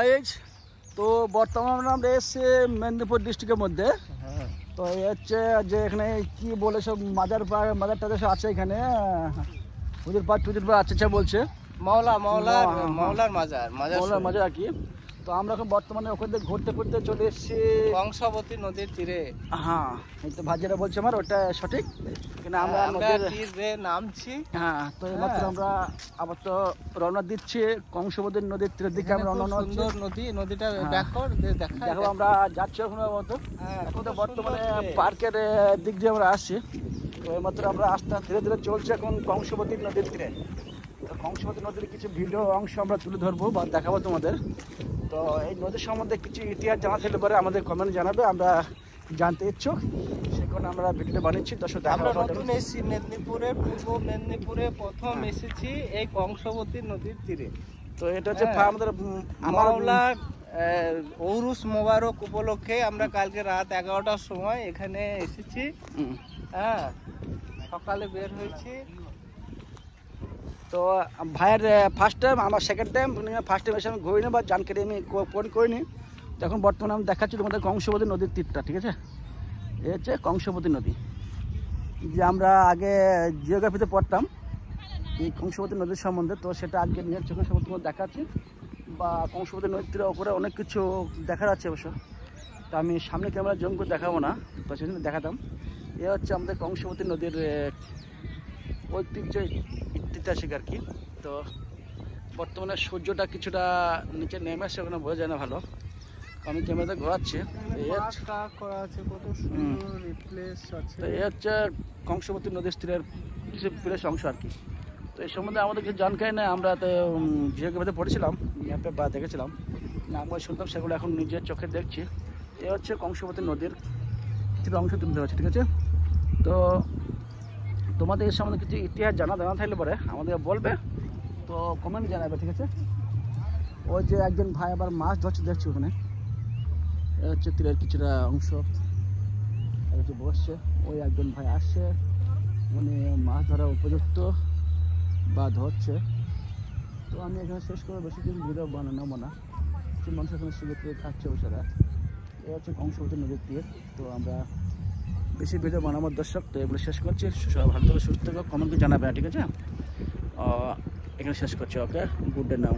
Guys, তো বর্তমানে আমরা এসেছি মেদিনীপুর ডিস্ট্রিক্টের মধ্যে। তো এই হচ্ছে যে এখানে কি বলে সব মাজার টাজার সব আছে এখানে, হুজুর পাড় আছে বলছে মাওলার মাজার আর কি। তো আমরা এখন বর্তমানে ওখান থেকে ঘুরতে ঘুরতে চলে এসেছি কংসাবতী নদীর তীরে। হ্যাঁ, এই তো ভাজিরা বলছে আমার ওটা সঠিক, কিন্তু আমরা নদীর তীরে নামছি। হ্যাঁ, তো এইমাত্র আমরা আবার তো রওনা দিচ্ছি কংসাবতী নদীর তীরের দিকে। আমরা সুন্দর নদীটা দেখো আমরা যাচ্ছি এখন মতো। এখন তো বর্তমানে পার্কের দিক দিয়ে আমরা আসছি। তো এইমাত্র আমরা আস্তে ধীরে ধীরে চলছি এখন কংসাবতী নদীর তীরে। তো কংসাবতী নদীর কিছু ভিডিও অংশ আমরা তুলে ধরবো বা দেখাবো তোমাদের। তো এই নদীর সম্বন্ধে কিছু ইতিহাস জানা থাকলে পরে আমাদের কমেন্ট জানাবে, আমরা জানতে ইচ্ছুক, সে কারণে আমরা ভিডিওটা বানিয়েছি। দর্শক, আমরা নতুন এসেছি মেদিনীপুরে, পূর্ব মেদিনীপুরে প্রথম এসেছি এই কংসাবতী নদীর তীরে। তো এটা হচ্ছে আমাদের মাওলার ঔরুস মোবারক উপলক্ষে আমরা কালকে রাত 11টার সময় এখানে এসেছি। হ্যাঁ, সকালে বের হয়েছি। তো ভাইয়ের ফার্স্ট টাইম, আমার সেকেন্ড টাইম। ফার্স্ট টাইম এসে আমি ঘুরিনি বা জানকারি আমি ফোন করিনি। তখন বর্তমানে আমি দেখাচ্ছি তোমাদের কংসাবতী নদীর তীরটা, ঠিক আছে? এই হচ্ছে কংসাবতী নদী, যে আমরা আগে জিওগ্রাফিতে পড়তাম এই কংসাবতী নদীর সম্বন্ধে। তো সেটা আজকে নিজের চোখের সামনে তোমার দেখাচ্ছি, বা কংসাবতী নদীর তীরের ওপরে অনেক কিছু দেখা যাচ্ছে অবশ্য। তো আমি সামনে ক্যামেরা জুম করে দেখাবো না, তো সেজন্য দেখাতাম। এ হচ্ছে আমাদের কংসাবতী নদীর ঐতিহ্য ঐতিহাসিক আর কি। তো বর্তমানে সূর্যটা কিছুটা নিচে নেমে আসছে, ওখানে বোঝা যায় না ভালো, আমি ক্যামেরাতে ঘোরাচ্ছি। তো এই হচ্ছে কংসাবতী নদীর তীরের কিছু প্লেস অংশ আর কি। তো এই সম্বন্ধে আমাদের কিছু জানকারি নেই, আমরা তো জিওগ্রাফিতে পড়েছিলাম, ম্যাপে বা দেখেছিলাম, আমরা শুনতাম, সেগুলো এখন নিজের চোখে দেখছি। এ হচ্ছে কংসাবতী নদীর কিছু অংশ তুলতে পারছি, ঠিক আছে? তো তোমাদের এর সম্বন্ধে কিছু ইতিহাস জানা থাকলে পরে আমাদের বলবে, তো কমেন্ট জানাবে, ঠিক আছে? ওই যে একজন ভাই আবার মাছ ধরছে দেখছি ওখানে, হচ্ছে তীরের কিছুটা অংশ হচ্ছে বসছে। ওই একজন ভাই আসছে, উনি মাছ ধরা উপযুক্ত বা ধরছে। তো আমি এখানে শেষ করে বেশি কিছু ভিডিও বানাবো না, কিছু মানুষ এখানে সুযোগ পেয়ে খাচ্ছে বসেরা। এই হচ্ছে কংসাবতী নদীর তীর। তো আমরা বেশি ভিডিও বানাবার দর্শক, তো এগুলো শেষ করছি। সবাই ভালো থেকে সুস্থ থাকো, কমেন্টে জানাবে, ঠিক আছে? এখানে শেষ করছি। ওকে, গুড ডে নাও।